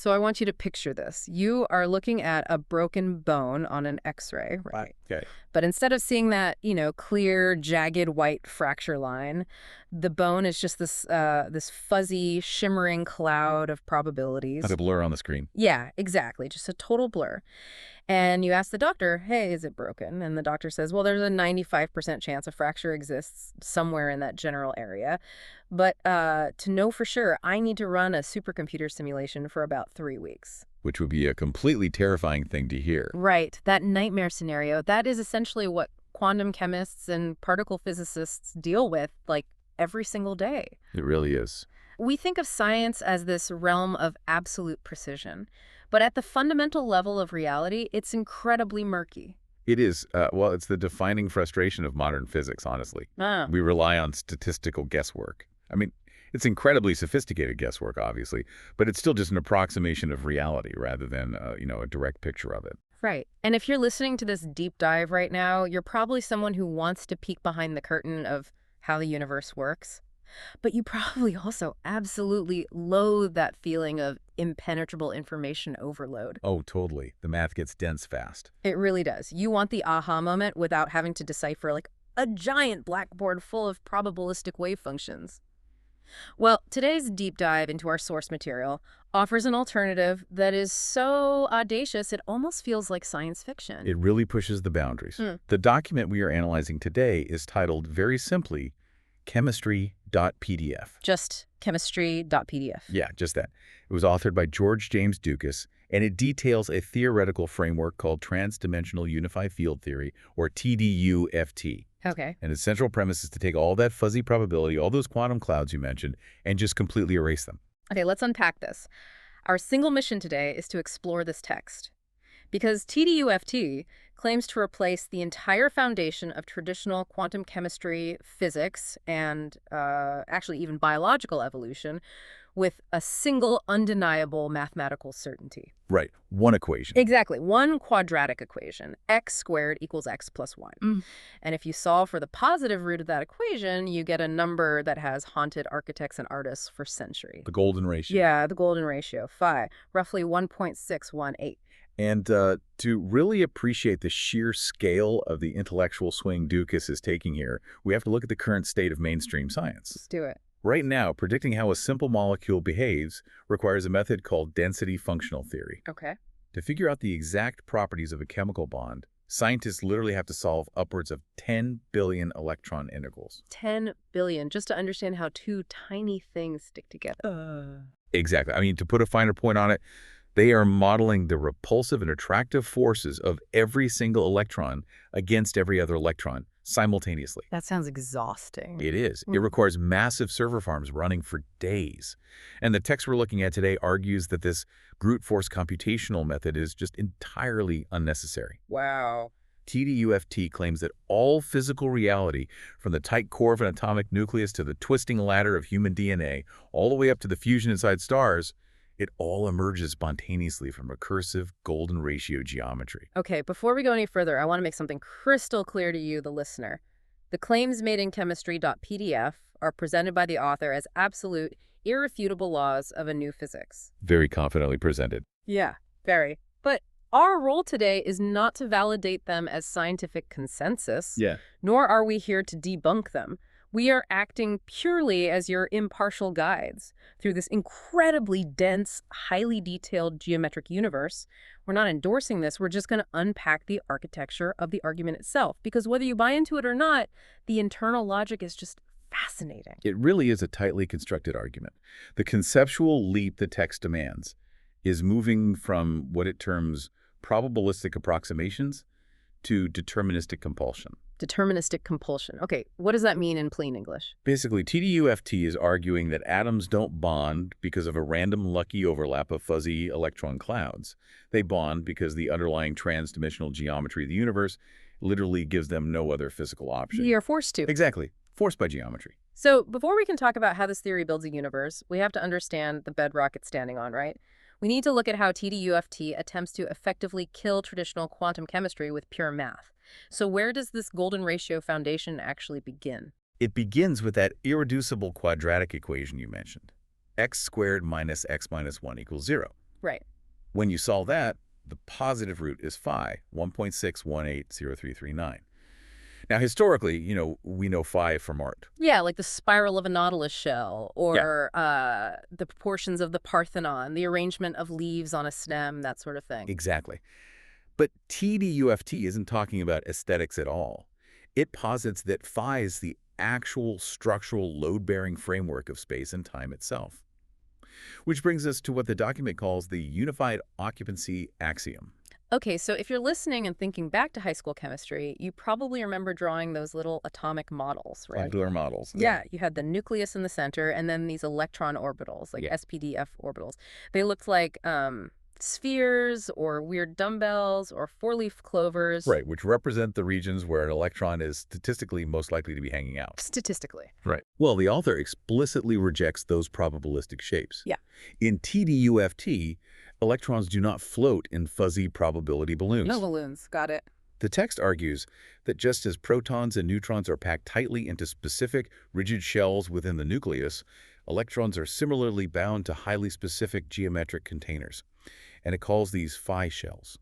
So I want you to picture this. You are looking at a broken bone on an X-ray, right? Okay. But instead of seeing that, clear, jagged white fracture line, the bone is just this fuzzy, shimmering cloud of Like probabilities. a blur on the screen. Yeah, exactly. Just a total blur. And you ask the doctor, hey, is it broken? And the doctor says, well, there's a 95% chance a fracture exists somewhere in that general area. But to know for sure, I need to run a supercomputer simulation for about 3 weeks. Which would be a completely terrifying thing to hear. Right. That nightmare scenario, that is essentially what quantum chemists and particle physicists deal with, like, every single day. It really is. We think of science as this realm of absolute precision, but at the fundamental level of reality, it's incredibly murky. It is. Well, it's the defining frustration of modern physics, honestly. Ah. We rely on statistical guesswork. I mean, it's incredibly sophisticated guesswork, obviously, but it's still just an approximation of reality rather than, a direct picture of it. Right. And if you're listening to this deep dive right now, you're probably someone who wants to peek behind the curtain of how the universe works. But you probably also absolutely loathe that feeling of impenetrable information overload. Oh, totally. The math gets dense fast. It really does. You want the aha moment without having to decipher like a giant blackboard full of probabilistic wave functions. Well, today's deep dive into our source material offers an alternative that is so audacious it almost feels like science fiction. It really pushes the boundaries. Hmm. The document we are analyzing today is titled, very simply, chemistry.pdf. Just chemistry.pdf. Yeah, just that. It was authored by George James Dukas, and it details a theoretical framework called Transdimensional Unified Field Theory, or TDUFT. Okay. And its central premise is to take all that fuzzy probability, all those quantum clouds you mentioned, and just completely erase them. Okay, let's unpack this. Our single mission today is to explore this text. Because TDUFT claims to replace the entire foundation of traditional quantum chemistry, physics, and actually even biological evolution with a single undeniable mathematical certainty. Right. One equation. Exactly. One quadratic equation, x squared equals x plus 1. And if you solve for the positive root of that equation, you get a number that has haunted architects and artists for centuries. The golden ratio. Yeah, the golden ratio, phi, roughly 1.618. And to really appreciate the sheer scale of the intellectual swing Dukas is taking here, we have to look at the current state of mainstream science. Let's do it. Right now, predicting how a simple molecule behaves requires a method called density functional theory. Okay. To figure out the exact properties of a chemical bond, scientists literally have to solve upwards of 10 billion electron integrals. 10 billion, just to understand how two tiny things stick together. Exactly. I mean, to put a finer point on it, they are modeling the repulsive and attractive forces of every single electron against every other electron simultaneously. That sounds exhausting. It is. It requires massive server farms running for days. And the text we're looking at today argues that this brute force computational method is just entirely unnecessary. Wow. TDUFT claims that all physical reality, from the tight core of an atomic nucleus to the twisting ladder of human DNA, all the way up to the fusion inside stars, it all emerges spontaneously from recursive golden ratio geometry. Okay, before we go any further, I want to make something crystal clear to you, the listener. The claims made in chemistry.pdf are presented by the author as absolute, irrefutable laws of a new physics. Very confidently presented. Yeah, very. But our role today is not to validate them as scientific consensus, nor are we here to debunk them. We are acting purely as your impartial guides through this incredibly dense, highly detailed geometric universe. We're not endorsing this. We're just going to unpack the architecture of the argument itself, because whether you buy into it or not, the internal logic is just fascinating. It really is a tightly constructed argument. The conceptual leap the text demands is moving from what it terms probabilistic approximations to deterministic compulsion. Deterministic compulsion. Okay, what does that mean in plain English? Basically, TDUFT is arguing that atoms don't bond because of a random lucky overlap of fuzzy electron clouds. They bond because the underlying transdimensional geometry of the universe literally gives them no other physical option. You're forced to. Exactly. Forced by geometry. So before we can talk about how this theory builds a universe, we have to understand the bedrock it's standing on, right? We need to look at how TDUFT attempts to effectively kill traditional quantum chemistry with pure math. So where does this golden ratio foundation actually begin? It begins with that irreducible quadratic equation you mentioned. X squared minus x minus 1 equals 0. Right. When you solve that, the positive root is phi, 1.6180339. Now, historically, we know phi from art. Yeah, like the spiral of a nautilus shell, Yeah, or the proportions of the Parthenon, the arrangement of leaves on a stem, that sort of thing. exactly. But TDUFT isn't talking about aesthetics at all. It posits that phi is the actual structural load-bearing framework of space and time itself. Which brings us to what the document calls the unified occupancy axiom. Okay, so if you're listening and thinking back to high school chemistry, you probably remember drawing those little atomic models, right? Molecular models. Yeah, you had the nucleus in the center and then these electron orbitals, like Yeah. SPDF orbitals. They looked like spheres or weird dumbbells or four-leaf clovers. Right, which represent the regions where an electron is statistically most likely to be hanging out. Statistically. Right. Well, the author explicitly rejects those probabilistic shapes. Yeah. In TDUFT, electrons do not float in fuzzy probability balloons. No balloons. Got it. The text argues that just as protons and neutrons are packed tightly into specific, rigid shells within the nucleus, electrons are similarly bound to highly specific geometric containers. And it calls these phi shells.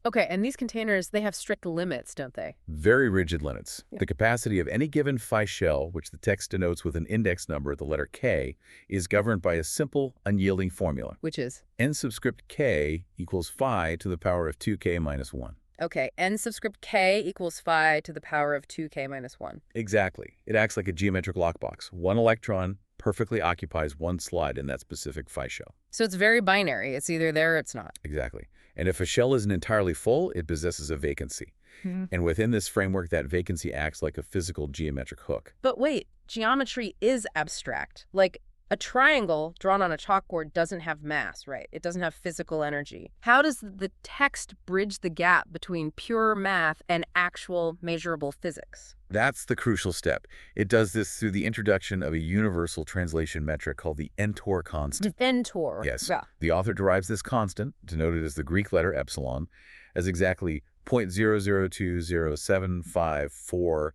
Okay, and these containers, they have strict limits, don't they? Very rigid limits. Yeah. The capacity of any given phi shell, which the text denotes with an index number, the letter k, is governed by a simple, unyielding formula. Which is? N subscript k equals phi to the power of 2k minus 1. Okay, n subscript k equals phi to the power of 2k minus 1. Exactly. It acts like a geometric lockbox. One electron perfectly occupies one slot in that specific phi shell. So it's very binary. It's either there or it's not. Exactly. And if a shell isn't entirely full, it possesses a vacancy. And within this framework, that vacancy acts like a physical geometric hook. But wait, geometry is abstract. Like, a triangle drawn on a chalkboard doesn't have mass, right? It doesn't have physical energy. How does the text bridge the gap between pure math and actual measurable physics? That's the crucial step. It does this through the introduction of a universal translation metric called the Ntor constant. Ntor. Yes. Yeah. The author derives this constant, denoted as the Greek letter epsilon, as exactly 0.0020754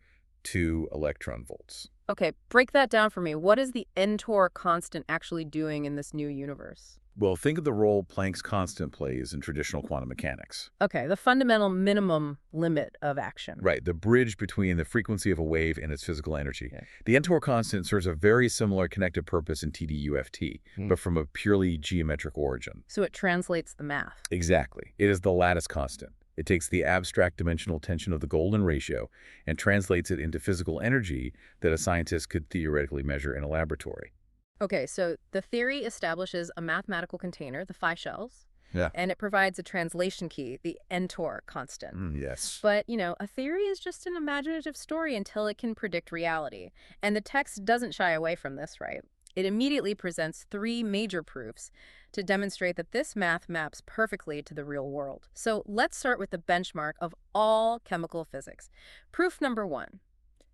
electron volts. Okay, break that down for me. What is the Ntor constant actually doing in this new universe? Well, think of the role Planck's constant plays in traditional quantum mechanics. Okay, the fundamental minimum limit of action. Right, the bridge between the frequency of a wave and its physical energy. Yeah. The Ntor constant serves a very similar connected purpose in TDUFT, but from a purely geometric origin. So it translates the math. Exactly. It is the lattice constant. It takes the abstract dimensional tension of the Golden ratio and translates it into physical energy that a scientist could theoretically measure in a laboratory. Okay, so the theory establishes a mathematical container, the phi shells, Yeah. and it provides a translation key, the Ntor constant. Yes. But, a theory is just an imaginative story until it can predict reality. And the text doesn't shy away from this, right? It immediately presents 3 major proofs to demonstrate that this math maps perfectly to the real world. So let's start with the benchmark of all chemical physics. Proof number 1,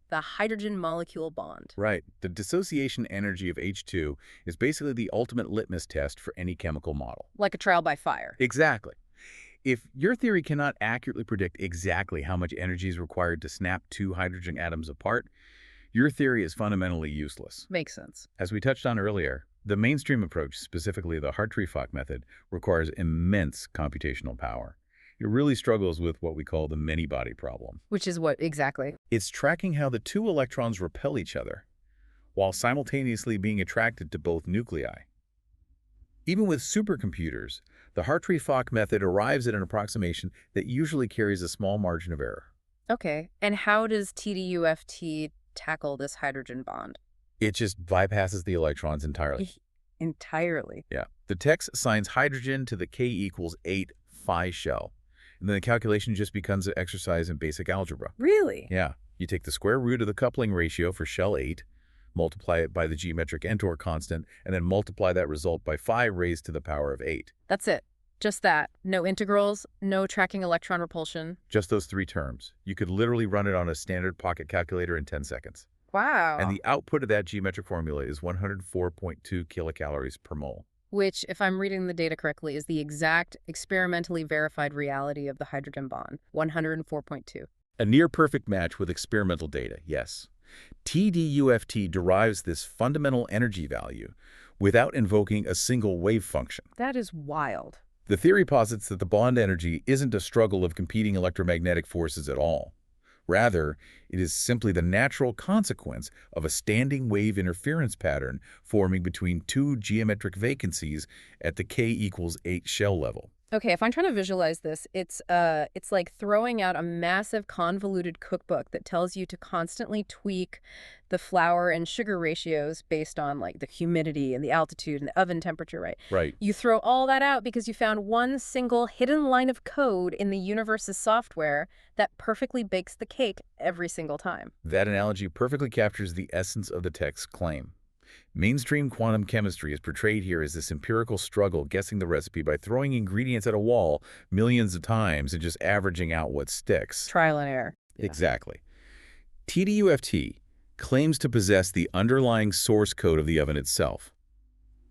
the hydrogen molecule bond. Right. The dissociation energy of H2 is basically the ultimate litmus test for any chemical model. Like a trial by fire. Exactly. If your theory cannot accurately predict exactly how much energy is required to snap 2 hydrogen atoms apart, your theory is fundamentally useless. Makes sense. As we touched on earlier, the mainstream approach, specifically the Hartree-Fock method, requires immense computational power. It really struggles with what we call the many-body problem. Which is what exactly? It's tracking how the 2 electrons repel each other, while simultaneously being attracted to both nuclei. Even with supercomputers, the Hartree-Fock method arrives at an approximation that usually carries a small margin of error. Okay, and how does TDUFT tackle this hydrogen bond? It just bypasses the electrons entirely. Entirely. Yeah. The text assigns hydrogen to the K equals 8 phi shell. And then the calculation just becomes an exercise in basic algebra. Really? Yeah. You take the square root of the coupling ratio for shell 8, multiply it by the geometric Ntor constant, and then multiply that result by phi raised to the power of 8. That's it. Just that. No integrals, no tracking electron repulsion. Just those 3 terms. You could literally run it on a standard pocket calculator in 10 seconds. Wow. And the output of that geometric formula is 104.2 kilocalories per mole. Which, if I'm reading the data correctly, is the exact experimentally verified reality of the hydrogen bond, 104.2. A near-perfect match with experimental data, yes. TDUFT derives this fundamental energy value, without invoking a single wave function. That is wild. The theory posits that the bond energy isn't a struggle of competing electromagnetic forces at all. Rather, it is simply the natural consequence of a standing wave interference pattern forming between two geometric vacancies at the k=8 shell level. Okay, if I'm trying to visualize this, it's like throwing out a massive convoluted cookbook that tells you to constantly tweak the flour and sugar ratios based on like the humidity and the altitude and the oven temperature, right? Right. You throw all that out because you found one single hidden line of code in the universe's software that perfectly bakes the cake every single time. That analogy perfectly captures the essence of the text's claim. Mainstream quantum chemistry is portrayed here as this empirical struggle guessing the recipe by throwing ingredients at a wall millions of times and just averaging out what sticks. Trial and error. Yeah. Exactly. TDUFT claims to possess the underlying source code of the oven itself.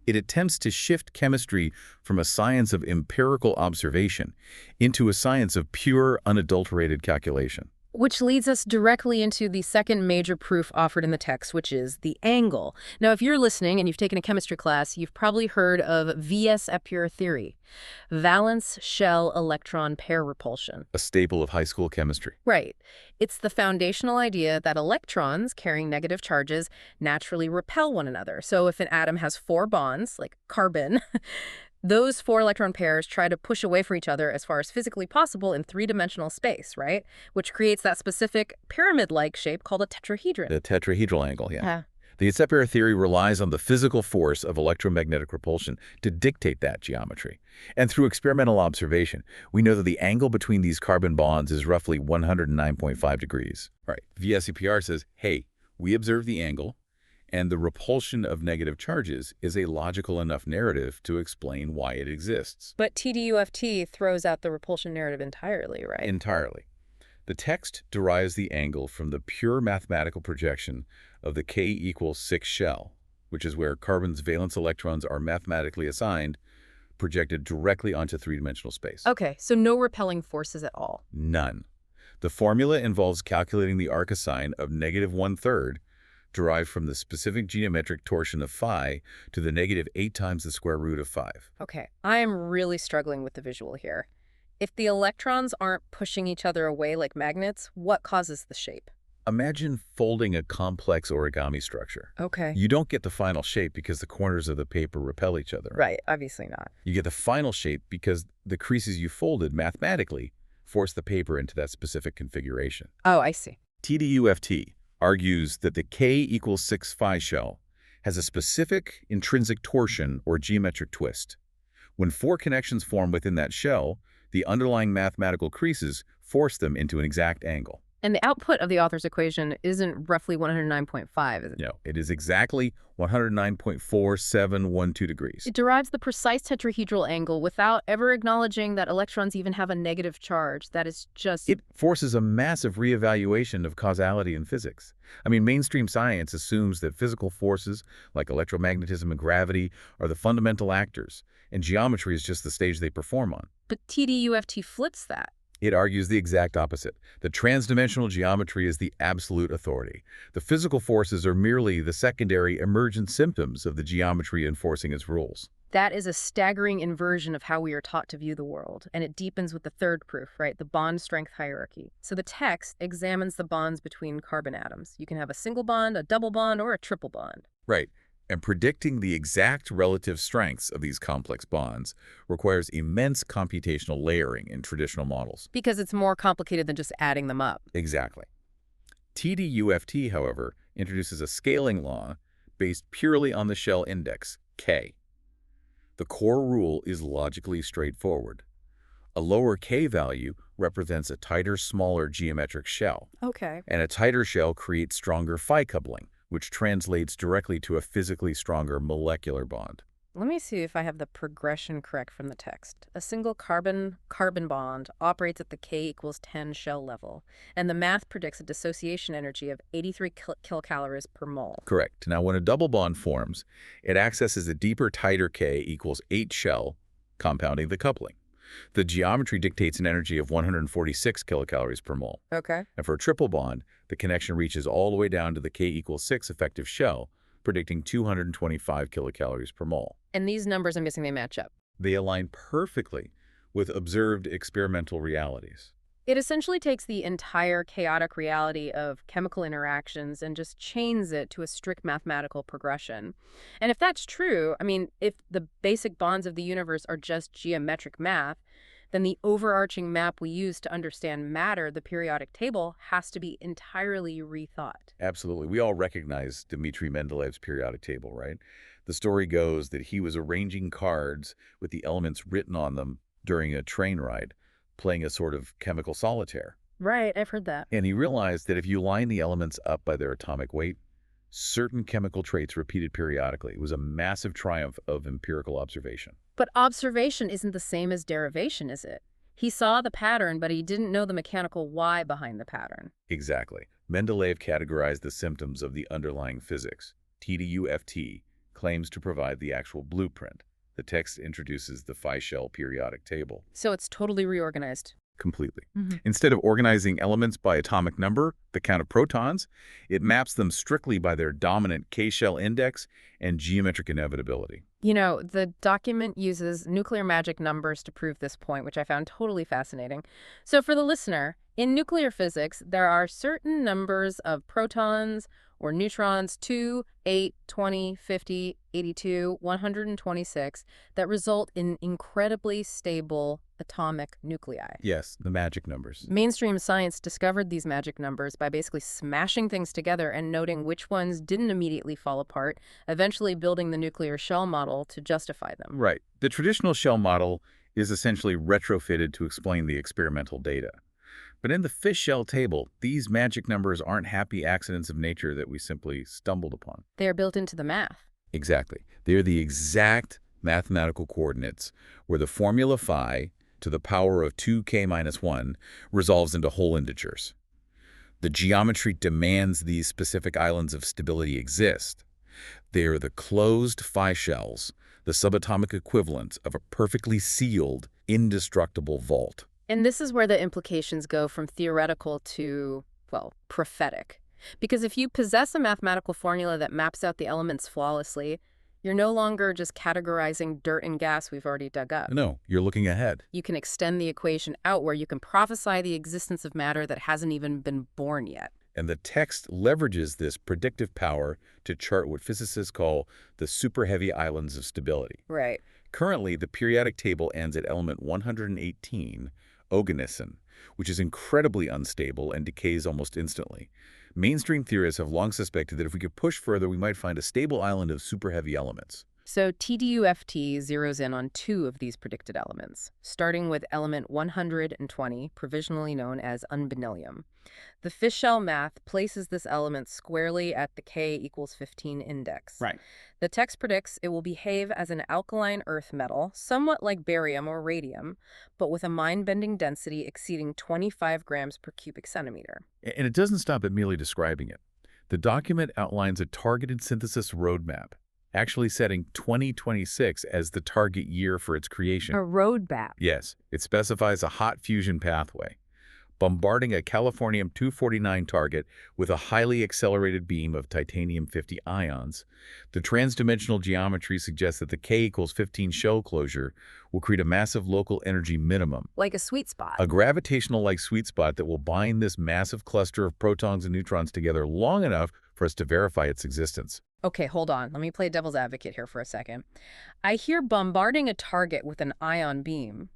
It attempts to shift chemistry from a science of empirical observation into a science of pure, unadulterated calculation. Which leads us directly into the second major proof offered in the text, which is the angle. Now, if you're listening and you've taken a chemistry class, you've probably heard of VS-Epure theory, valence shell electron pair repulsion. A staple of high school chemistry. Right. It's the foundational idea that electrons carrying negative charges naturally repel one another. So if an atom has 4 bonds, like carbon, those 4 electron pairs try to push away from each other as far as physically possible in 3-dimensional space, right? Which creates that specific pyramid-like shape called a tetrahedron. The tetrahedral angle, yeah. The VS-Epure theory relies on the physical force of electromagnetic repulsion to dictate that geometry. And through experimental observation, we know that the angle between these carbon bonds is roughly 109.5 degrees. Right. VS-Epure says, hey, we observe the angle, and the repulsion of negative charges is a logical enough narrative to explain why it exists. But TDUFT throws out the repulsion narrative entirely, right? Entirely. The text derives the angle from the pure mathematical projection of the k=6 shell, which is where carbon's valence electrons are mathematically assigned, projected directly onto 3-dimensional space. Okay, so no repelling forces at all? None. The formula involves calculating the arc assign of -1/3 derived from the specific geometric torsion of phi to the -8 times the square root of 5. Okay, I am really struggling with the visual here. If the electrons aren't pushing each other away like magnets, what causes the shape? Imagine folding a complex origami structure. Okay. You don't get the final shape because the corners of the paper repel each other. Right, obviously not. You get the final shape because the creases you folded mathematically force the paper into that specific configuration. Oh, I see. TDUFT argues that the k=6 phi shell has a specific intrinsic torsion or geometric twist. When 4 connections form within that shell, the underlying mathematical creases force them into an exact angle. And the output of the author's equation isn't roughly 109.5, is it? No, it is exactly 109.4712 degrees. It derives the precise tetrahedral angle without ever acknowledging that electrons even have a negative charge. That is just... It forces a massive reevaluation of causality in physics. I mean, mainstream science assumes that physical forces like electromagnetism and gravity are the fundamental actors, and geometry is just the stage they perform on. But TDUFT flips that. It argues the exact opposite. The transdimensional geometry is the absolute authority. The physical forces are merely the secondary emergent symptoms of the geometry enforcing its rules. That is a staggering inversion of how we are taught to view the world, and it deepens with the third proof, right? The bond strength hierarchy. So the text examines the bonds between carbon atoms. You can have a single bond, a double bond, or a triple bond. Right. And predicting the exact relative strengths of these complex bonds requires immense computational layering in traditional models. Because it's more complicated than just adding them up. Exactly. TDUFT, however, introduces a scaling law based purely on the shell index, K. The core rule is logically straightforward. A lower K value represents a tighter, smaller geometric shell. Okay. And a tighter shell creates stronger phi coupling, which translates directly to a physically stronger molecular bond. Let me see if I have the progression correct from the text. A single carbon-carbon bond operates at the K=10 shell level, and the math predicts a dissociation energy of 83 kilocalories per mole. Correct. Now, when a double bond forms, it accesses a deeper, tighter K=8 shell, compounding the coupling. The geometry dictates an energy of 146 kilocalories per mole. Okay. And for a triple bond, the connection reaches all the way down to the K=6 effective shell, predicting 225 kilocalories per mole. And these numbers, I'm guessing they match up. They align perfectly with observed experimental realities. It essentially takes the entire chaotic reality of chemical interactions and just chains it to a strict mathematical progression. And if that's true, I mean, if the basic bonds of the universe are just geometric math, then the overarching map we use to understand matter, the periodic table, has to be entirely rethought. Absolutely. We all recognize Dmitri Mendeleev's periodic table, right? The story goes that he was arranging cards with the elements written on them during a train ride, playing a sort of chemical solitaire. Right, I've heard that. And he realized that if you line the elements up by their atomic weight, certain chemical traits repeated periodically. It was a massive triumph of empirical observation. But observation isn't the same as derivation, is it? He saw the pattern, but he didn't know the mechanical why behind the pattern. Exactly. Mendeleev categorized the symptoms of the underlying physics. TDUFT claims to provide the actual blueprint. The text introduces the Fischl periodic table. So it's totally reorganized. Completely. Mm-hmm. Instead of organizing elements by atomic number, the count of protons, it maps them strictly by their dominant K-shell index and geometric inevitability. You know, the document uses nuclear magic numbers to prove this point, which I found totally fascinating. So for the listener, in nuclear physics, there are certain numbers of protons or neutrons, 2, 8, 20, 50, 82, 126, that result in incredibly stable atomic nuclei. Yes, the magic numbers. Mainstream science discovered these magic numbers by basically smashing things together and noting which ones didn't immediately fall apart, eventually building the nuclear shell model to justify them. Right. The traditional shell model is essentially retrofitted to explain the experimental data. But in the Fischl table, these magic numbers aren't happy accidents of nature that we simply stumbled upon. They are built into the math. Exactly. They are the exact mathematical coordinates where the formula phi to the power of 2k minus 1 resolves into whole integers. The geometry demands these specific islands of stability exist. They are the closed phi shells, the subatomic equivalent of a perfectly sealed, indestructible vault. And this is where the implications go from theoretical to, well, prophetic. Because if you possess a mathematical formula that maps out the elements flawlessly, you're no longer just categorizing dirt and gas we've already dug up. No, you're looking ahead. You can extend the equation out where you can prophesy the existence of matter that hasn't even been born yet. And the text leverages this predictive power to chart what physicists call the super-heavy islands of stability. Right. Currently, the periodic table ends at element 118, oganesson, which is incredibly unstable and decays almost instantly. Mainstream theorists have long suspected that if we could push further, we might find a stable island of super-heavy elements. So TDUFT zeroes in on two of these predicted elements, starting with element 120, provisionally known as unbenillium. The Fischl math places this element squarely at the K equals 15 index. Right. The text predicts it will behave as an alkaline earth metal, somewhat like barium or radium, but with a mind-bending density exceeding 25 grams per cubic centimeter. And it doesn't stop at merely describing it. The document outlines a targeted synthesis roadmap, actually setting 2026 as the target year for its creation. A roadmap? Yes, it specifies a hot fusion pathway, bombarding a californium-249 target with a highly accelerated beam of titanium-50 ions. The transdimensional geometry suggests that the K equals 15 shell closure will create a massive local energy minimum. Like a sweet spot. A gravitational-like sweet spot that will bind this massive cluster of protons and neutrons together long enough for us to verify its existence. Okay, hold on. Let me play devil's advocate here for a second. I hear bombarding a target with an ion beam.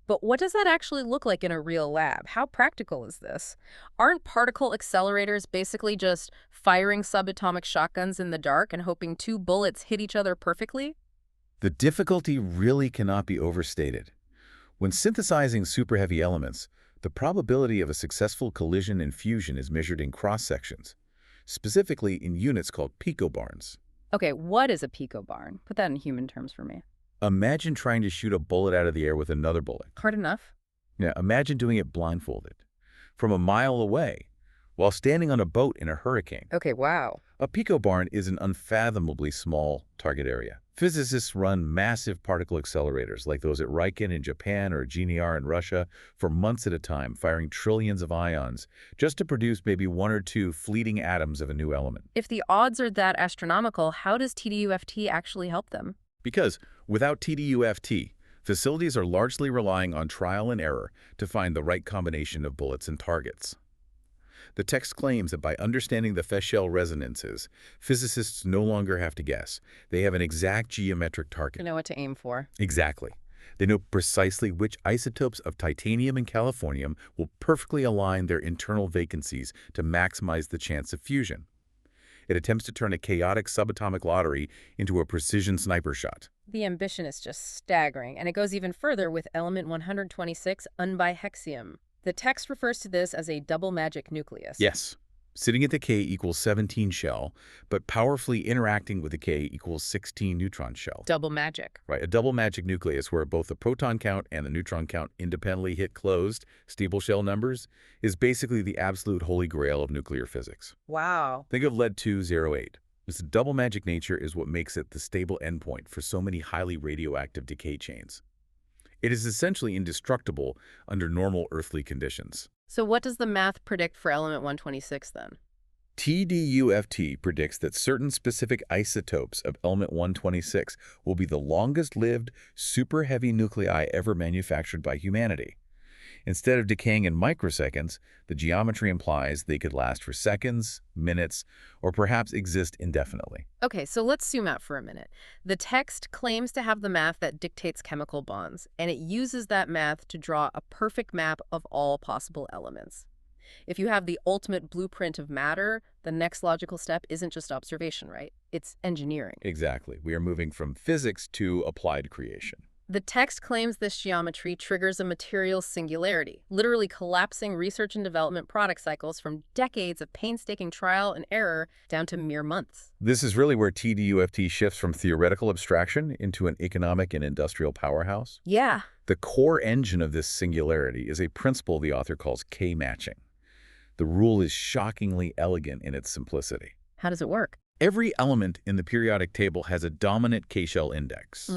But what does that actually look like in a real lab? How practical is this? Aren't particle accelerators basically just firing subatomic shotguns in the dark and hoping two bullets hit each other perfectly? The difficulty really cannot be overstated. When synthesizing super-heavy elements, the probability of a successful collision and fusion is measured in cross-sections, specifically in units called picobarns. Okay, what is a picobarn? Put that in human terms for me. Imagine trying to shoot a bullet out of the air with another bullet. Hard enough. Now, imagine doing it blindfolded. From a mile away, while standing on a boat in a hurricane. Okay, wow. A picobarn is an unfathomably small target area. Physicists run massive particle accelerators like those at Riken in Japan or GNR in Russia for months at a time, firing trillions of ions just to produce maybe one or two fleeting atoms of a new element. If the odds are that astronomical, how does TDUFT actually help them? Because without TDUFT, facilities are largely relying on trial and error to find the right combination of bullets and targets. The text claims that by understanding the Feshel resonances, physicists no longer have to guess. They have an exact geometric target. You know what to aim for. Exactly. They know precisely which isotopes of titanium and californium will perfectly align their internal vacancies to maximize the chance of fusion. It attempts to turn a chaotic subatomic lottery into a precision sniper shot. The ambition is just staggering, and it goes even further with element 126, unbihexium. The text refers to this as a double magic nucleus. Yes, sitting at the K equals 17 shell, but powerfully interacting with the K equals 16 neutron shell. Double magic. Right, a double magic nucleus where both the proton count and the neutron count independently hit closed, steeple shell numbers, is basically the absolute holy grail of nuclear physics. Wow. Think of lead-208. This double magic nature is what makes it the stable endpoint for so many highly radioactive decay chains. It is essentially indestructible under normal earthly conditions. So what does the math predict for element 126 then? TDUFT predicts that certain specific isotopes of element 126 will be the longest-lived, super-heavy nuclei ever manufactured by humanity. Instead of decaying in microseconds, the geometry implies they could last for seconds, minutes, or perhaps exist indefinitely. Okay, so let's zoom out for a minute. The text claims to have the math that dictates chemical bonds, and it uses that math to draw a perfect map of all possible elements. If you have the ultimate blueprint of matter, the next logical step isn't just observation, right? It's engineering. Exactly. We are moving from physics to applied creation. The text claims this geometry triggers a material singularity, literally collapsing research and development product cycles from decades of painstaking trial and error down to mere months. This is really where TDUFT shifts from theoretical abstraction into an economic and industrial powerhouse. Yeah. The core engine of this singularity is a principle the author calls K-matching. The rule is shockingly elegant in its simplicity. How does it work? Every element in the periodic table has a dominant K-shell index.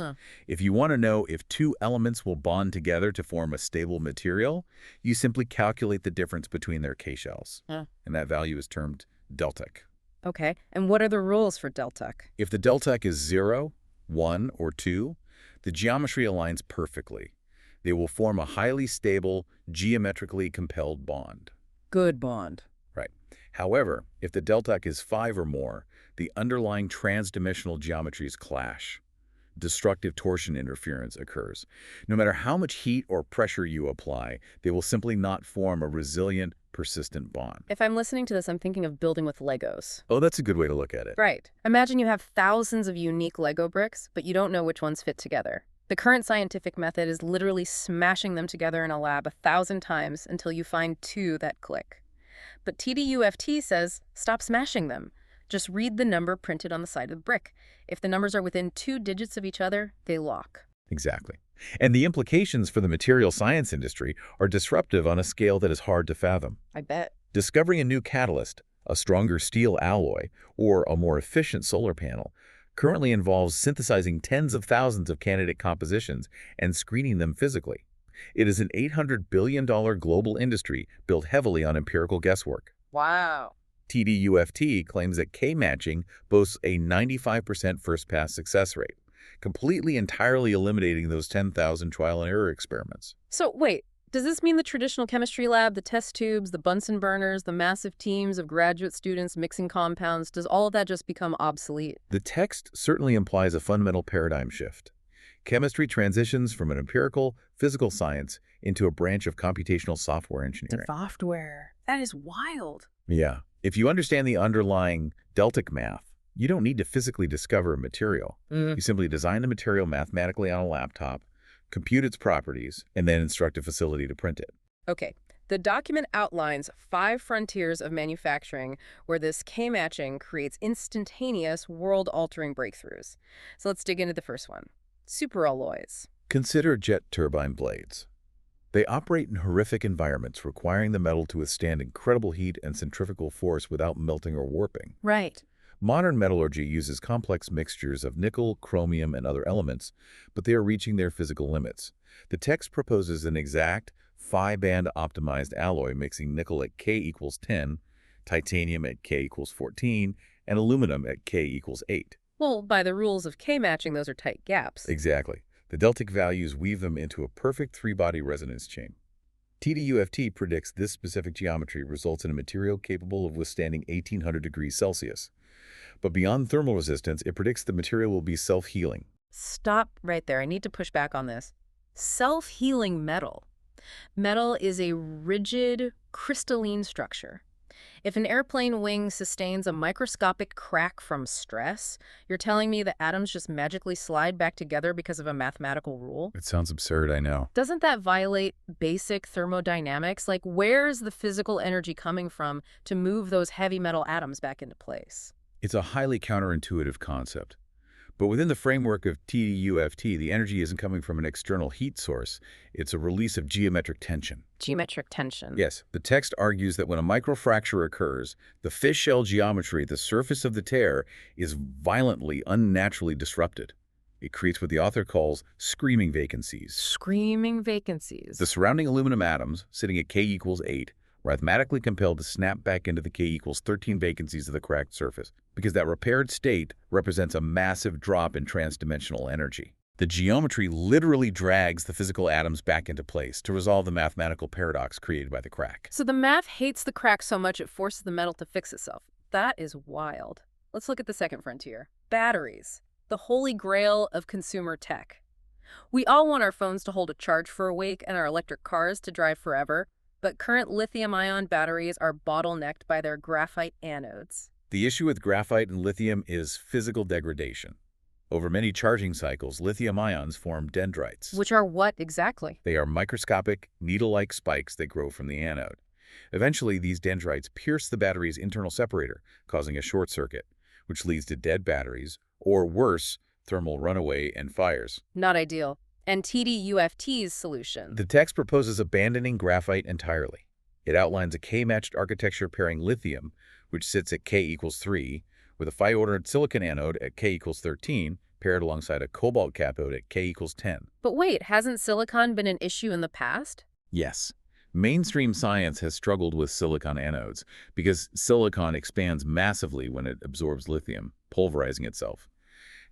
If you want to know if two elements will bond together to form a stable material, you simply calculate the difference between their K-shells. And that value is termed deltec. Okay, and what are the rules for deltec? If the deltec is 0, 1, or 2, the geometry aligns perfectly. They will form a highly stable, geometrically compelled bond. Good bond. Right. However, if the deltec is 5 or more, the underlying transdimensional geometries clash. Destructive torsion interference occurs. No matter how much heat or pressure you apply, they will simply not form a resilient, persistent bond. If I'm listening to this, I'm thinking of building with Legos. Oh, that's a good way to look at it. Right. Imagine you have thousands of unique Lego bricks, but you don't know which ones fit together. The current scientific method is literally smashing them together in a lab 1,000 times until you find two that click. But TDUFT says, stop smashing them. Just read the number printed on the side of the brick. If the numbers are within 2 digits of each other, they lock. Exactly. And the implications for the material science industry are disruptive on a scale that is hard to fathom. I bet. Discovering a new catalyst, a stronger steel alloy, or a more efficient solar panel currently involves synthesizing tens of thousands of candidate compositions and screening them physically. It is an $800 billion global industry built heavily on empirical guesswork. Wow. TDUFT claims that K-matching boasts a 95% first-pass success rate, completely entirely eliminating those 10,000 trial-and-error experiments. So wait, does this mean the traditional chemistry lab, the test tubes, the Bunsen burners, the massive teams of graduate students mixing compounds, does all of that just become obsolete? The text certainly implies a fundamental paradigm shift. Chemistry transitions from an empirical, physical science into a branch of computational software engineering. Software. That is wild. Yeah. If you understand the underlying deltec math, you don't need to physically discover a material. You simply design the material mathematically on a laptop, compute its properties, and then instruct a facility to print it. Okay. The document outlines 5 frontiers of manufacturing where this K-matching creates instantaneous, world-altering breakthroughs. So let's dig into the first one. Superalloys. Consider jet turbine blades. They operate in horrific environments, requiring the metal to withstand incredible heat and centrifugal force without melting or warping. Right. Modern metallurgy uses complex mixtures of nickel, chromium, and other elements, but they are reaching their physical limits. The text proposes an exact phi-band optimized alloy mixing nickel at K equals 10, titanium at K equals 14, and aluminum at K equals 8. Well, by the rules of K-matching, those are tight gaps. Exactly. The deltic values weave them into a perfect three-body resonance chain. TDUFT predicts this specific geometry results in a material capable of withstanding 1800 degrees Celsius. But beyond thermal resistance, it predicts the material will be self-healing. Stop right there. I need to push back on this. Self-healing metal. Metal is a rigid, crystalline structure. If an airplane wing sustains a microscopic crack from stress, you're telling me the atoms just magically slide back together because of a mathematical rule? It sounds absurd, I know. Doesn't that violate basic thermodynamics? Like, where's the physical energy coming from to move those heavy metal atoms back into place? It's a highly counterintuitive concept. But within the framework of TDUFT, the energy isn't coming from an external heat source. It's a release of geometric tension. Geometric tension. Yes, the text argues that when a microfracture occurs, the fish shell geometry at the surface of the tear is violently, unnaturally disrupted. It creates what the author calls screaming vacancies. Screaming vacancies. The surrounding aluminum atoms, sitting at K equals 8, are mathematically compelled to snap back into the K equals 13 vacancies of the cracked surface, because that repaired state represents a massive drop in transdimensional energy. The geometry literally drags the physical atoms back into place to resolve the mathematical paradox created by the crack. So the math hates the crack so much it forces the metal to fix itself. That is wild. Let's look at the second frontier. Batteries. The holy grail of consumer tech. We all want our phones to hold a charge for a week and our electric cars to drive forever, but current lithium-ion batteries are bottlenecked by their graphite anodes. The issue with graphite and lithium is physical degradation. Over many charging cycles, lithium ions form dendrites. Which are what exactly? They are microscopic, needle-like spikes that grow from the anode. Eventually, these dendrites pierce the battery's internal separator, causing a short circuit, which leads to dead batteries, or worse, thermal runaway and fires. Not ideal. And TDUFT's solution. The text proposes abandoning graphite entirely. It outlines a K-matched architecture pairing lithium, which sits at K equals 3, with a phi-ordered silicon anode at K equals 13, paired alongside a cobalt cathode at K equals 10. But wait, hasn't silicon been an issue in the past? Yes. Mainstream science has struggled with silicon anodes because silicon expands massively when it absorbs lithium, pulverizing itself.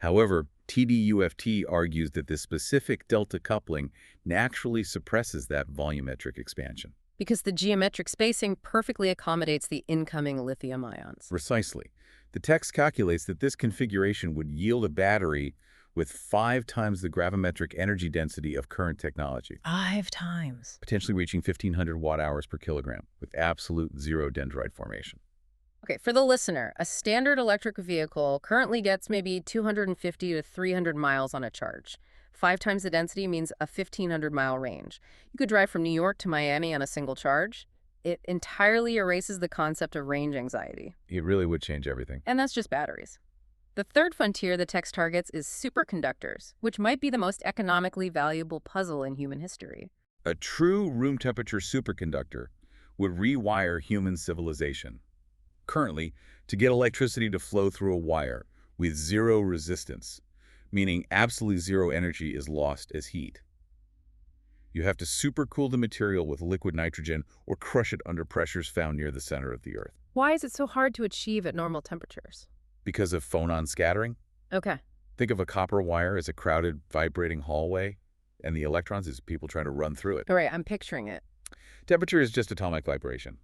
However, TDUFT argues that this specific delta coupling naturally suppresses that volumetric expansion. Because the geometric spacing perfectly accommodates the incoming lithium ions. Precisely. The text calculates that this configuration would yield a battery with 5 times the gravimetric energy density of current technology. 5 times. Potentially reaching 1,500 watt-hours per kilogram with absolute zero dendrite formation. Okay, for the listener, a standard electric vehicle currently gets maybe 250 to 300 miles on a charge. 5 times the density means a 1,500-mile range. You could drive from New York to Miami on a single charge. It entirely erases the concept of range anxiety. It really would change everything. And that's just batteries. The third frontier the text targets is superconductors, which might be the most economically valuable puzzle in human history. A true room-temperature superconductor would rewire human civilization. Currently, to get electricity to flow through a wire with zero resistance, meaning absolutely zero energy is lost as heat. You have to supercool the material with liquid nitrogen or crush it under pressures found near the center of the Earth. Why is it so hard to achieve at normal temperatures? Because of phonon scattering. Okay. Think of a copper wire as a crowded, vibrating hallway, and the electrons as people trying to run through it. All right, I'm picturing it. Temperature is just atomic vibration.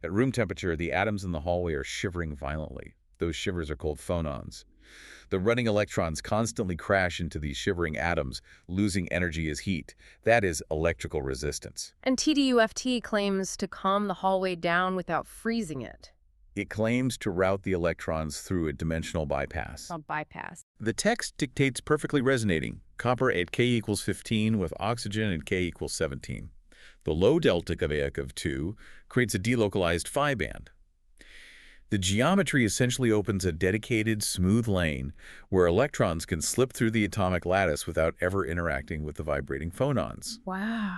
At room temperature, the atoms in the hallway are shivering violently. Those shivers are called phonons. The running electrons constantly crash into these shivering atoms, losing energy as heat. That is electrical resistance. And TDUFT claims to calm the hallway down without freezing it. It claims to route the electrons through a dimensional bypass. A bypass. The text dictates perfectly resonating. Copper at K equals 15 with oxygen at K equals 17. The low delta cavaic of 2 creates a delocalized phi band. The geometry essentially opens a dedicated, smooth lane where electrons can slip through the atomic lattice without ever interacting with the vibrating phonons. Wow.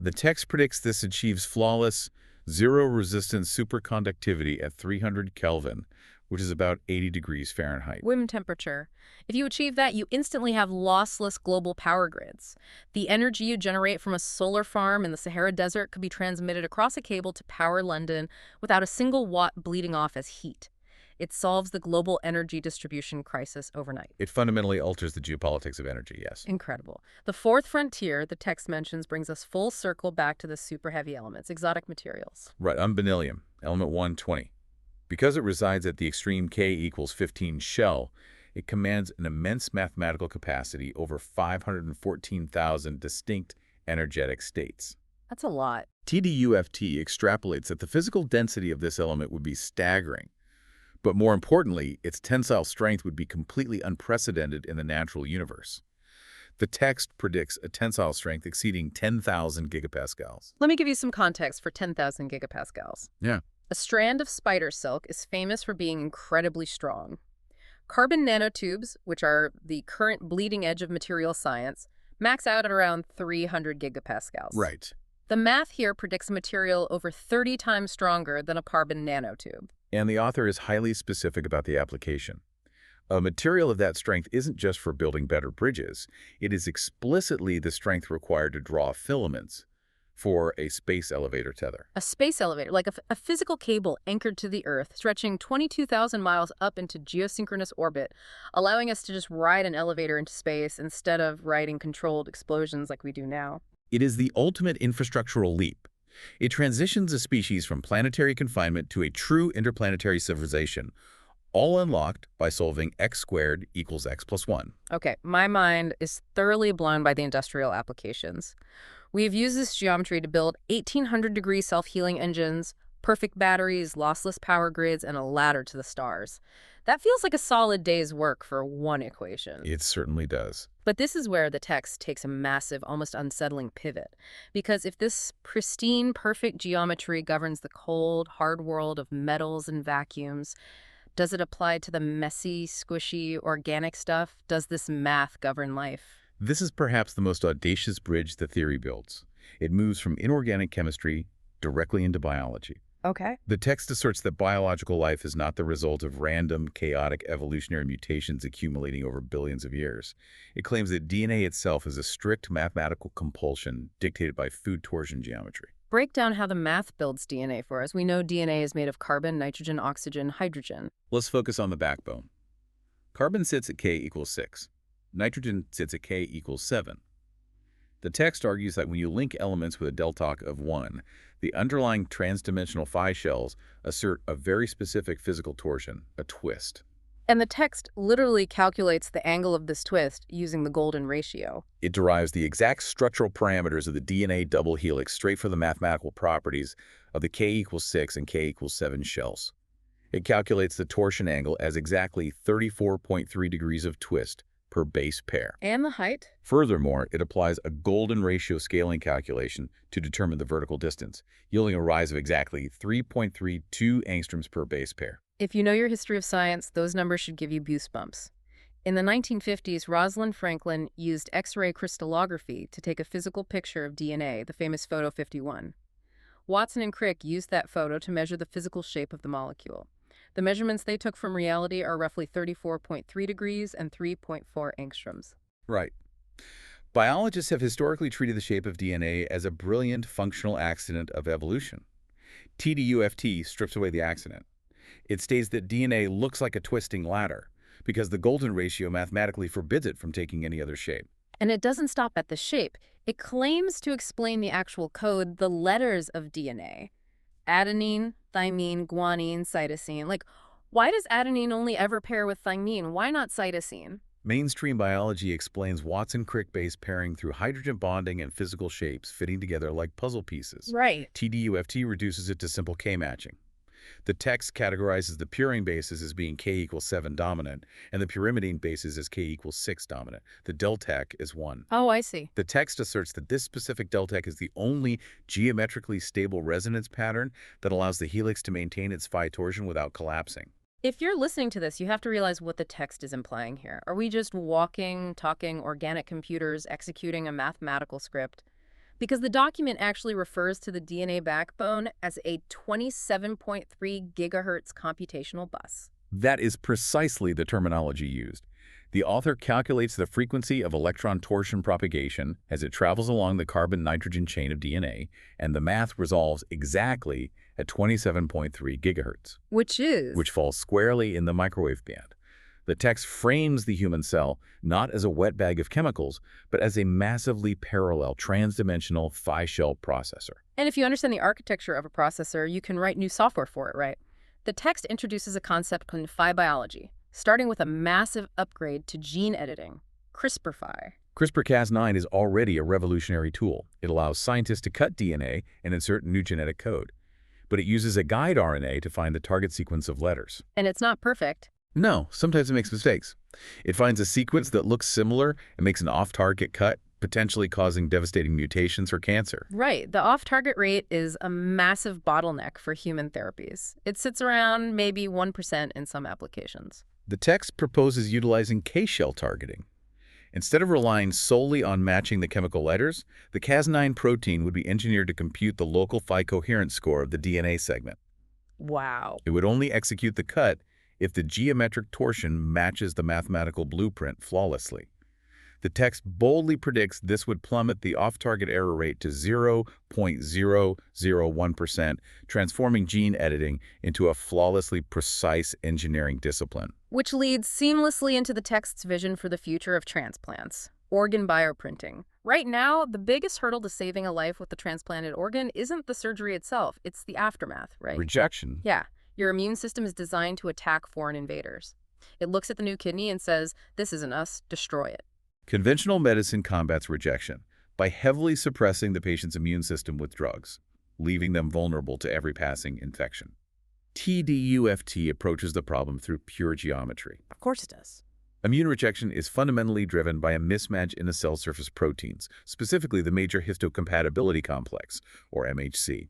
The text predicts this achieves flawless, zero-resistance superconductivity at 300 Kelvin, which is about 80 degrees Fahrenheit. Room temperature. If you achieve that, you instantly have lossless global power grids. The energy you generate from a solar farm in the Sahara Desert could be transmitted across a cable to power London without a single watt bleeding off as heat. It solves the global energy distribution crisis overnight. It fundamentally alters the geopolitics of energy, yes. Incredible. The fourth frontier the text mentions brings us full circle back to the super heavy elements, exotic materials. Right, beryllium, element 120. Because it resides at the extreme K equals 15 shell, it commands an immense mathematical capacity over 514,000 distinct energetic states. That's a lot. TDUFT extrapolates that the physical density of this element would be staggering. But more importantly, its tensile strength would be completely unprecedented in the natural universe. The text predicts a tensile strength exceeding 10,000 gigapascals. Let me give you some context for 10,000 gigapascals. Yeah. A strand of spider silk is famous for being incredibly strong. Carbon nanotubes, which are the current bleeding edge of material science, max out at around 300 gigapascals. Right. The math here predicts a material over 30 times stronger than a carbon nanotube. And the author is highly specific about the application. A material of that strength isn't just for building better bridges. It is explicitly the strength required to draw filaments for a space elevator tether. A space elevator, like a physical cable anchored to the Earth, stretching 22,000 miles up into geosynchronous orbit, allowing us to just ride an elevator into space instead of riding controlled explosions like we do now. It is the ultimate infrastructural leap. It transitions a species from planetary confinement to a true interplanetary civilization, all unlocked by solving x squared equals x plus 1. Okay, my mind is thoroughly blown by the industrial applications. We've used this geometry to build 1,800-degree self-healing engines, perfect batteries, lossless power grids, and a ladder to the stars. That feels like a solid day's work for one equation. It certainly does. But this is where the text takes a massive, almost unsettling pivot. Because if this pristine, perfect geometry governs the cold, hard world of metals and vacuums, does it apply to the messy, squishy, organic stuff? Does this math govern life? This is perhaps the most audacious bridge the theory builds. It moves from inorganic chemistry directly into biology. Okay. The text asserts that biological life is not the result of random, chaotic evolutionary mutations accumulating over billions of years. It claims that DNA itself is a strict mathematical compulsion dictated by food torsion geometry. Break down how the math builds DNA for us. We know DNA is made of carbon, nitrogen, oxygen, hydrogen. Let's focus on the backbone. Carbon sits at K equals 6. Nitrogen sits at K equals 7. The text argues that when you link elements with a delta of 1, the underlying transdimensional phi shells assert a very specific physical torsion, a twist. And the text literally calculates the angle of this twist using the golden ratio. It derives the exact structural parameters of the DNA double helix straight from the mathematical properties of the K equals 6 and K equals 7 shells. It calculates the torsion angle as exactly 34.3 degrees of twist per base pair. And the height? Furthermore, it applies a golden ratio scaling calculation to determine the vertical distance, yielding a rise of exactly 3.32 angstroms per base pair. If you know your history of science, those numbers should give you goosebumps. In the 1950s, Rosalind Franklin used X-ray crystallography to take a physical picture of DNA, the famous photo 51. Watson and Crick used that photo to measure the physical shape of the molecule. The measurements they took from reality are roughly 34.3 degrees and 3.4 angstroms. Right. Biologists have historically treated the shape of DNA as a brilliant functional accident of evolution. TDUFT strips away the accident. It states that DNA looks like a twisting ladder because the golden ratio mathematically forbids it from taking any other shape. And it doesn't stop at the shape. It claims to explain the actual code, the letters of DNA. Adenine, thymine, guanine, cytosine. Like, why does adenine only ever pair with thymine? Why not cytosine? Mainstream biology explains Watson-Crick base pairing through hydrogen bonding and physical shapes fitting together like puzzle pieces. Right. TDUFT reduces it to simple K matching. The text categorizes the purine bases as being K equals 7 dominant, and the pyrimidine bases as K equals 6 dominant. The deltec is 1. Oh, I see. The text asserts that this specific deltec is the only geometrically stable resonance pattern that allows the helix to maintain its phi torsion without collapsing. If you're listening to this, you have to realize what the text is implying here. Are we just walking, talking organic computers, executing a mathematical script? because the document actually refers to the DNA backbone as a 27.3 gigahertz computational bus. That is precisely the terminology used. The author calculates the frequency of electron torsion propagation as it travels along the carbon-nitrogen chain of DNA, and the math resolves exactly at 27.3 gigahertz, which falls squarely in the microwave band. The text frames the human cell not as a wet bag of chemicals, but as a massively parallel transdimensional phi-shell processor. And if you understand the architecture of a processor, you can write new software for it, right? The text introduces a concept called phi biology, starting with a massive upgrade to gene editing, CRISPR-Phi. CRISPR-Cas9 is already a revolutionary tool. It allows scientists to cut DNA and insert new genetic code. But it uses a guide RNA to find the target sequence of letters. And it's not perfect. No, sometimes it makes mistakes. It finds a sequence that looks similar and makes an off-target cut, potentially causing devastating mutations or cancer. Right. The off-target rate is a massive bottleneck for human therapies. It sits around maybe 1% in some applications. The text proposes utilizing K-shell targeting. Instead of relying solely on matching the chemical letters, the Cas9 protein would be engineered to compute the local Phi coherence score of the DNA segment. Wow. It would only execute the cut if the geometric torsion matches the mathematical blueprint flawlessly. The text boldly predicts this would plummet the off-target error rate to 0.001%, transforming gene editing into a flawlessly precise engineering discipline. Which leads seamlessly into the text's vision for the future of transplants, organ bioprinting. Right now, the biggest hurdle to saving a life with the transplanted organ isn't the surgery itself, it's the aftermath, right? Rejection. Yeah. Your immune system is designed to attack foreign invaders. It looks at the new kidney and says, "This isn't us, destroy it." Conventional medicine combats rejection by heavily suppressing the patient's immune system with drugs, leaving them vulnerable to every passing infection. TDUFT approaches the problem through pure geometry. Of course it does. Immune rejection is fundamentally driven by a mismatch in the cell surface proteins, specifically the major histocompatibility complex, or MHC.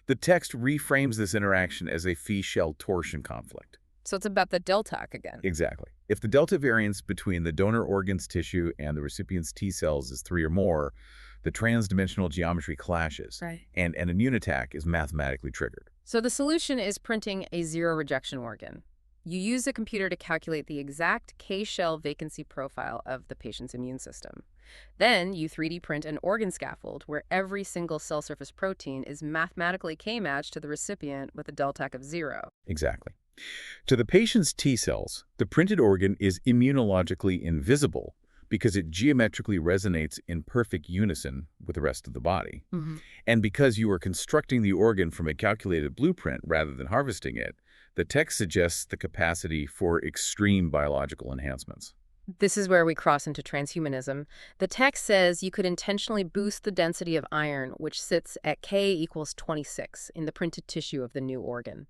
The text reframes this interaction as a Phi-shell torsion conflict. So it's about the delta again. Exactly. If the delta variance between the donor organ's tissue and the recipient's T cells is 3 or more, the transdimensional geometry clashes, and an immune attack is mathematically triggered. So the solution is printing a zero-rejection organ. You use a computer to calculate the exact K-shell vacancy profile of the patient's immune system. Then you 3D print an organ scaffold where every single cell surface protein is mathematically K-matched to the recipient with a deltac of 0. Exactly. To the patient's T cells, the printed organ is immunologically invisible because it geometrically resonates in perfect unison with the rest of the body. And because you are constructing the organ from a calculated blueprint rather than harvesting it, the text suggests the capacity for extreme biological enhancements. This is where we cross into transhumanism. The text says you could intentionally boost the density of iron, which sits at K equals 26 in the printed tissue of the new organ.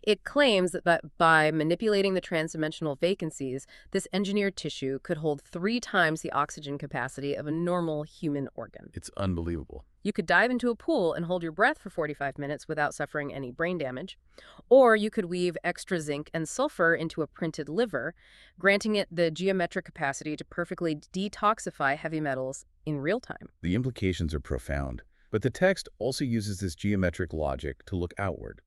It claims that by manipulating the transdimensional vacancies, this engineered tissue could hold 3 times the oxygen capacity of a normal human organ. It's unbelievable. You could dive into a pool and hold your breath for 45 minutes without suffering any brain damage. Or you could weave extra zinc and sulfur into a printed liver, granting it the geometric capacity to perfectly detoxify heavy metals in real time. The implications are profound, but the text also uses this geometric logic to look outward,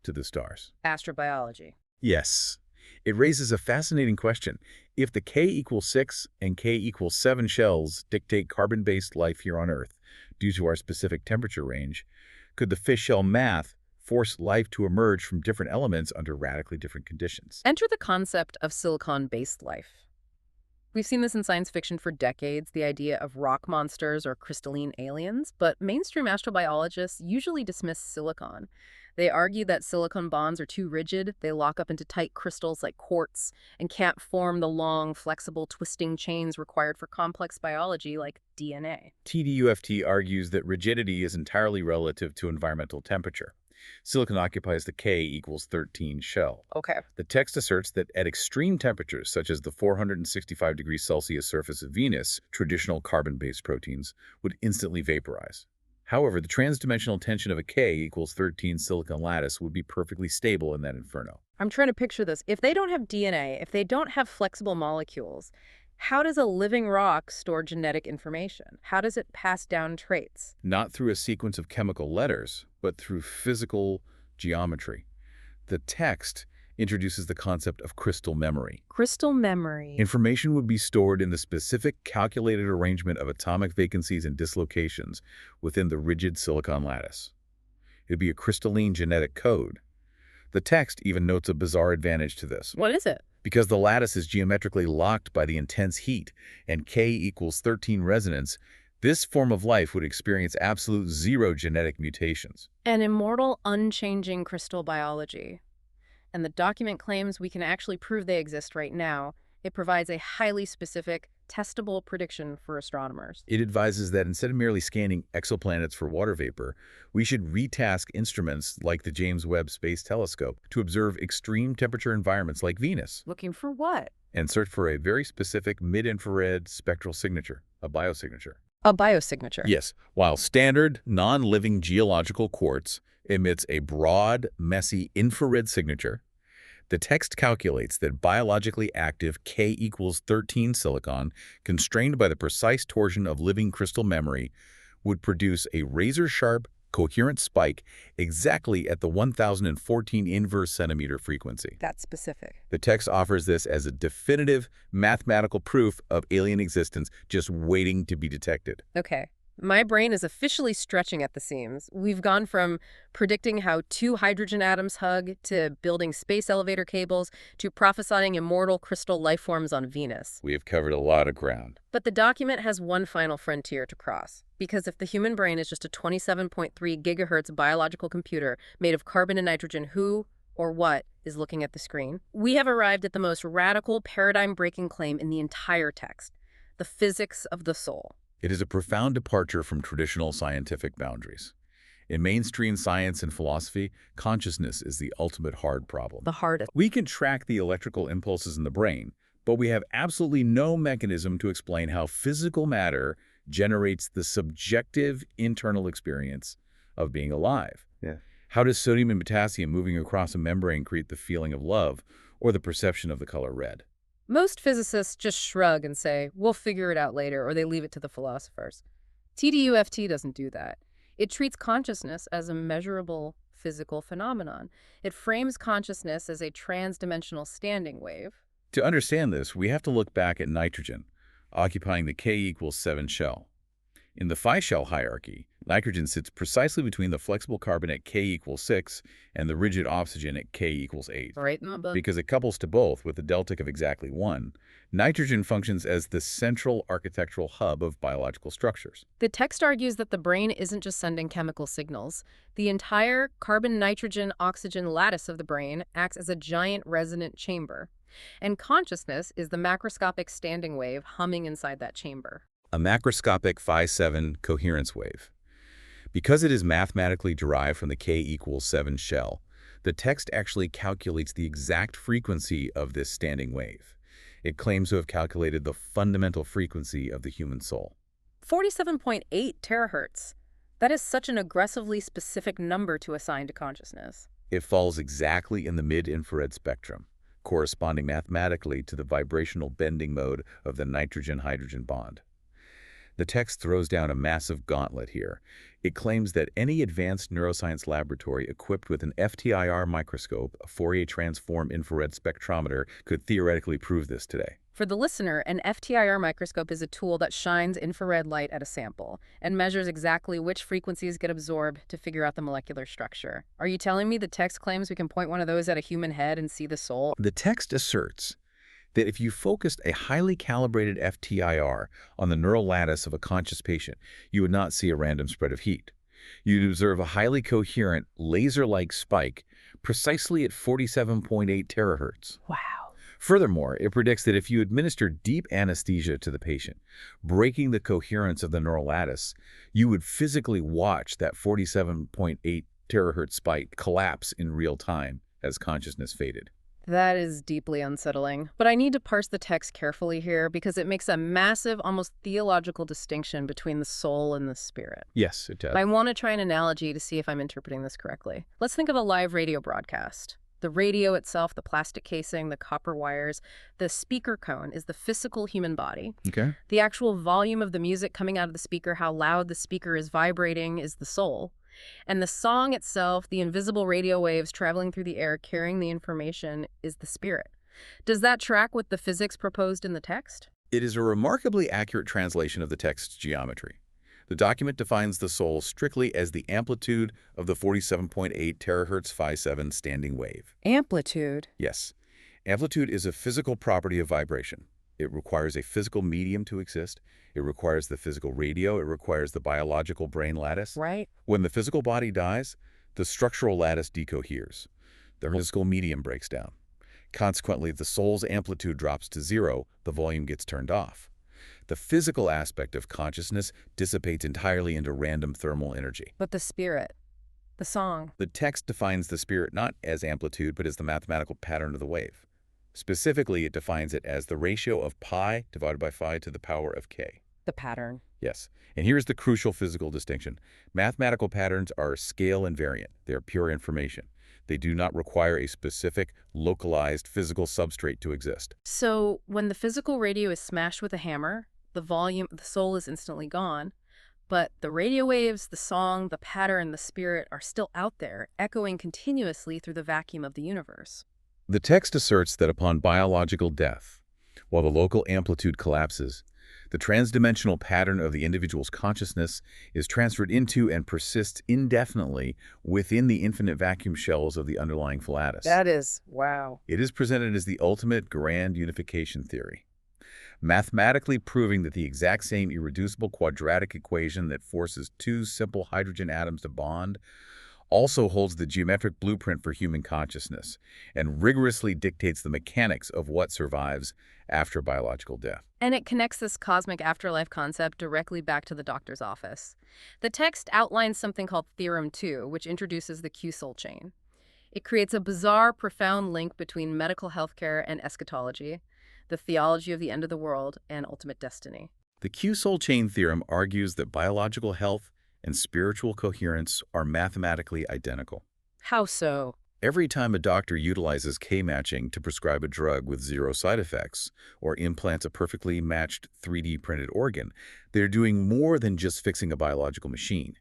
to the stars. Astrobiology. Yes. It raises a fascinating question. If the K equals 6 and K equals 7 shells dictate carbon-based life here on Earth due to our specific temperature range, could the fish shell math force life to emerge from different elements under radically different conditions? Enter the concept of silicon-based life. We've seen this in science fiction for decades, the idea of rock monsters or crystalline aliens, but mainstream astrobiologists usually dismiss silicon. They argue that silicon bonds are too rigid, they lock up into tight crystals like quartz, and can't form the long, flexible, twisting chains required for complex biology like DNA. TDUFT argues that rigidity is entirely relative to environmental temperature. Silicon occupies the K equals 13 shell. Okay. The text asserts that at extreme temperatures, such as the 465 degrees Celsius surface of Venus, traditional carbon-based proteins would instantly vaporize. However, the transdimensional tension of a K equals 13 silicon lattice would be perfectly stable in that inferno. I'm trying to picture this. If they don't have DNA, if they don't have flexible molecules, How does a living rock store genetic information? How does it pass down traits? Not through a sequence of chemical letters, but through physical geometry. The text introduces the concept of crystal memory. Crystal memory. Information would be stored in the specific calculated arrangement of atomic vacancies and dislocations within the rigid silicon lattice. It would be a crystalline genetic code. The text even notes a bizarre advantage to this. What is it? Because the lattice is geometrically locked by the intense heat and K equals 13 resonance, this form of life would experience absolute zero genetic mutations. An immortal, unchanging crystal biology. And the document claims we can actually prove they exist right now. It provides a highly specific, testable prediction for astronomers. It advises that instead of merely scanning exoplanets for water vapor, we should retask instruments like the James Webb Space Telescope to observe extreme temperature environments like Venus. Looking for what? And search for a very specific mid-infrared spectral signature, a biosignature. A biosignature? Yes. While standard, non-living geological quartz emits a broad, messy infrared signature, the text calculates that biologically active K equals 13 silicon, constrained by the precise torsion of living crystal memory, would produce a razor-sharp, coherent spike exactly at the 1014 inverse centimeter frequency. That's specific. The text offers this as a definitive mathematical proof of alien existence just waiting to be detected. Okay. My brain is officially stretching at the seams. We've gone from predicting how 2 hydrogen atoms hug to building space elevator cables to prophesying immortal crystal life forms on Venus. We have covered a lot of ground. But the document has one final frontier to cross. Because if the human brain is just a 27.3 gigahertz biological computer made of carbon and nitrogen, who or what is looking at the screen? We have arrived at the most radical, paradigm-breaking claim in the entire text: the physics of the soul. It is a profound departure from traditional scientific boundaries. In mainstream science and philosophy, consciousness is the ultimate hard problem. The hardest. We can track the electrical impulses in the brain, but we have absolutely no mechanism to explain how physical matter generates the subjective internal experience of being alive. Yeah. How does sodium and potassium moving across a membrane create the feeling of love or the perception of the color red? Most physicists just shrug and say, we'll figure it out later, or they leave it to the philosophers. TDUFT doesn't do that. It treats consciousness as a measurable physical phenomenon. It frames consciousness as a trans-dimensional standing wave. To understand this, we have to look back at nitrogen, occupying the K equals 7 shell. In the 5-shell hierarchy, nitrogen sits precisely between the flexible carbon at K equals 6 and the rigid oxygen at K equals 8. Right. Because it couples to both with a deltic of exactly 1, nitrogen functions as the central architectural hub of biological structures. The text argues that the brain isn't just sending chemical signals. The entire carbon-nitrogen-oxygen lattice of the brain acts as a giant resonant chamber. And consciousness is the macroscopic standing wave humming inside that chamber. A macroscopic phi-7 coherence wave. Because it is mathematically derived from the K equals 7 shell, the text actually calculates the exact frequency of this standing wave. It claims to have calculated the fundamental frequency of the human soul. 47.8 terahertz. That is such an aggressively specific number to assign to consciousness. It falls exactly in the mid-infrared spectrum, corresponding mathematically to the vibrational bending mode of the nitrogen-hydrogen bond. The text throws down a massive gauntlet here. It claims that any advanced neuroscience laboratory equipped with an FTIR microscope, a Fourier transform infrared spectrometer, could theoretically prove this today. For the listener, an FTIR microscope is a tool that shines infrared light at a sample and measures exactly which frequencies get absorbed to figure out the molecular structure. Are you telling me the text claims we can point one of those at a human head and see the soul? The text asserts that if you focused a highly calibrated FTIR on the neural lattice of a conscious patient, you would not see a random spread of heat. You'd observe a highly coherent, laser-like spike precisely at 47.8 terahertz. Wow. Furthermore, it predicts that if you administer deep anesthesia to the patient, breaking the coherence of the neural lattice, you would physically watch that 47.8 terahertz spike collapse in real time as consciousness faded. That is deeply unsettling. But I need to parse the text carefully here because it makes a massive, almost theological distinction between the soul and the spirit. Yes, it does. I want to try an analogy to see if I'm interpreting this correctly. Let's think of a live radio broadcast. The radio itself, the plastic casing, the copper wires, the speaker cone is the physical human body. Okay. The actual volume of the music coming out of the speaker, how loud the speaker is vibrating, is the soul. And the song itself, the invisible radio waves traveling through the air carrying the information, is the spirit. Does that track with the physics proposed in the text? It is a remarkably accurate translation of the text's geometry. The document defines the soul strictly as the amplitude of the 47.8 terahertz phi-7 standing wave. Amplitude? Yes. Amplitude is a physical property of vibration. It requires a physical medium to exist. It requires the physical radio. It requires the biological brain lattice. Right. When the physical body dies, the structural lattice decoheres. The physical medium breaks down. Consequently, the soul's amplitude drops to zero, the volume gets turned off. The physical aspect of consciousness dissipates entirely into random thermal energy. But the spirit, the song. The text defines the spirit not as amplitude, but as the mathematical pattern of the wave. Specifically, it defines it as the ratio of pi divided by phi to the power of k. The pattern. Yes. And here's the crucial physical distinction. Mathematical patterns are scale invariant. They are pure information. They do not require a specific, localized physical substrate to exist. So when the physical radio is smashed with a hammer, the soul is instantly gone, but the radio waves, the song, the pattern, the spirit are still out there, echoing continuously through the vacuum of the universe. The text asserts that upon biological death, while the local amplitude collapses, the transdimensional pattern of the individual's consciousness is transferred into and persists indefinitely within the infinite vacuum shells of the underlying lattice. That is, wow. It is presented as the ultimate grand unification theory, mathematically proving that the exact same irreducible quadratic equation that forces two simple hydrogen atoms to bond also holds the geometric blueprint for human consciousness and rigorously dictates the mechanics of what survives after biological death. And it connects this cosmic afterlife concept directly back to the doctor's office. The text outlines something called Theorem 2, which introduces the Q-soul chain. It creates a bizarre, profound link between medical healthcare and eschatology, the theology of the end of the world, and ultimate destiny. The Q-soul chain theorem argues that biological health and spiritual coherence are mathematically identical. How so? Every time a doctor utilizes K-matching to prescribe a drug with zero side effects or implants a perfectly matched 3D printed organ, they're doing more than just fixing a biological machine.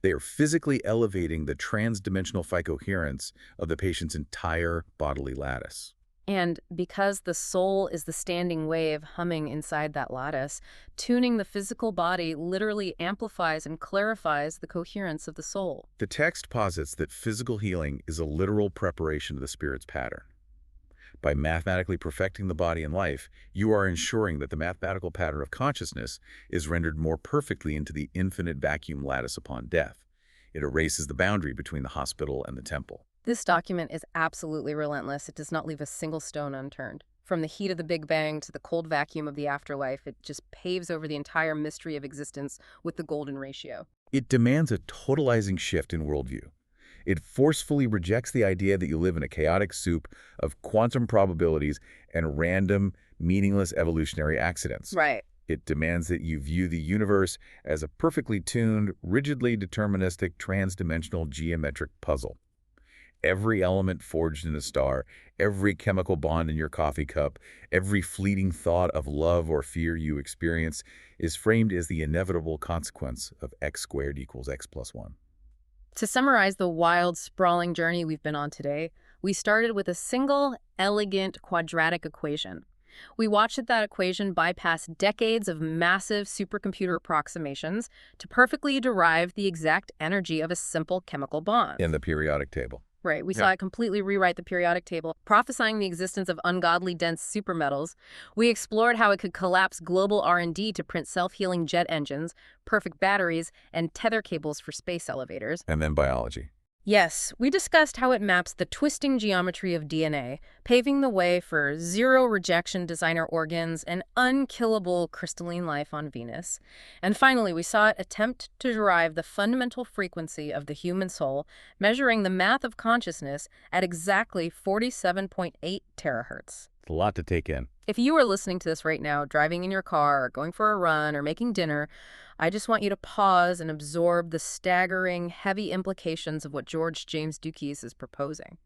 They are physically elevating the transdimensional phi-coherence of the patient's entire bodily lattice. And because the soul is the standing wave humming inside that lattice, tuning the physical body literally amplifies and clarifies the coherence of the soul. The text posits that physical healing is a literal preparation of the spirit's pattern. By mathematically perfecting the body and life, you are ensuring that the mathematical pattern of consciousness is rendered more perfectly into the infinite vacuum lattice upon death. It erases the boundary between the hospital and the temple. This document is absolutely relentless. It does not leave a single stone unturned. From the heat of the Big Bang to the cold vacuum of the afterlife, it just paves over the entire mystery of existence with the golden ratio. It demands a totalizing shift in worldview. It forcefully rejects the idea that you live in a chaotic soup of quantum probabilities and random, meaningless evolutionary accidents. Right. It demands that you view the universe as a perfectly tuned, rigidly deterministic, transdimensional geometric puzzle. Every element forged in a star, every chemical bond in your coffee cup, every fleeting thought of love or fear you experience is framed as the inevitable consequence of x squared equals x plus 1. To summarize the wild, sprawling journey we've been on today, we started with a single, elegant quadratic equation. We watched that equation bypass decades of massive supercomputer approximations to perfectly derive the exact energy of a simple chemical bond. In the periodic table. Right. We saw it completely rewrite the periodic table, prophesying the existence of ungodly dense supermetals. We explored how it could collapse global R&D to print self-healing jet engines, perfect batteries, and tether cables for space elevators. And then biology. Yes, we discussed how it maps the twisting geometry of DNA, paving the way for zero-rejection designer organs and unkillable crystalline life on Venus. And finally, we saw it attempt to derive the fundamental frequency of the human soul, measuring the math of consciousness at exactly 47.8 terahertz. It's a lot to take in. If you are listening to this right now, driving in your car, or going for a run, or making dinner, I just want you to pause and absorb the staggering, heavy implications of what George James Dukes is proposing.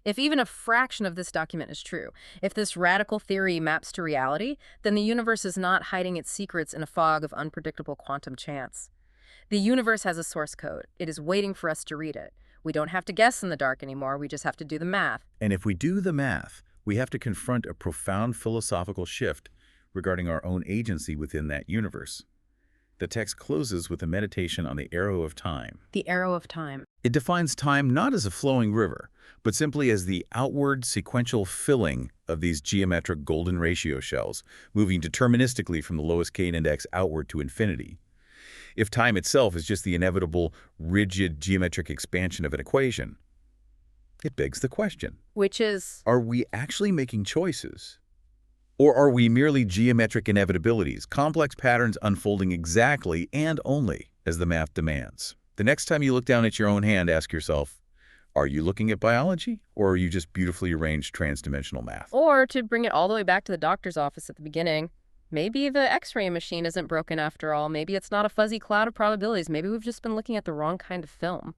If even a fraction of this document is true, if this radical theory maps to reality, then the universe is not hiding its secrets in a fog of unpredictable quantum chance. The universe has a source code. It is waiting for us to read it. We don't have to guess in the dark anymore. We just have to do the math. And if we do the math, we have to confront a profound philosophical shift regarding our own agency within that universe. The text closes with a meditation on the arrow of time. The arrow of time. It defines time not as a flowing river, but simply as the outward sequential filling of these geometric golden ratio shells, moving deterministically from the lowest K index outward to infinity. If time itself is just the inevitable, rigid geometric expansion of an equation, it begs the question. Which is? Are we actually making choices? Or are we merely geometric inevitabilities, complex patterns unfolding exactly and only as the math demands? The next time you look down at your own hand, ask yourself, are you looking at biology, or are you just beautifully arranged transdimensional math? Or, to bring it all the way back to the doctor's office at the beginning, maybe the X-ray machine isn't broken after all. Maybe it's not a fuzzy cloud of probabilities. Maybe we've just been looking at the wrong kind of film.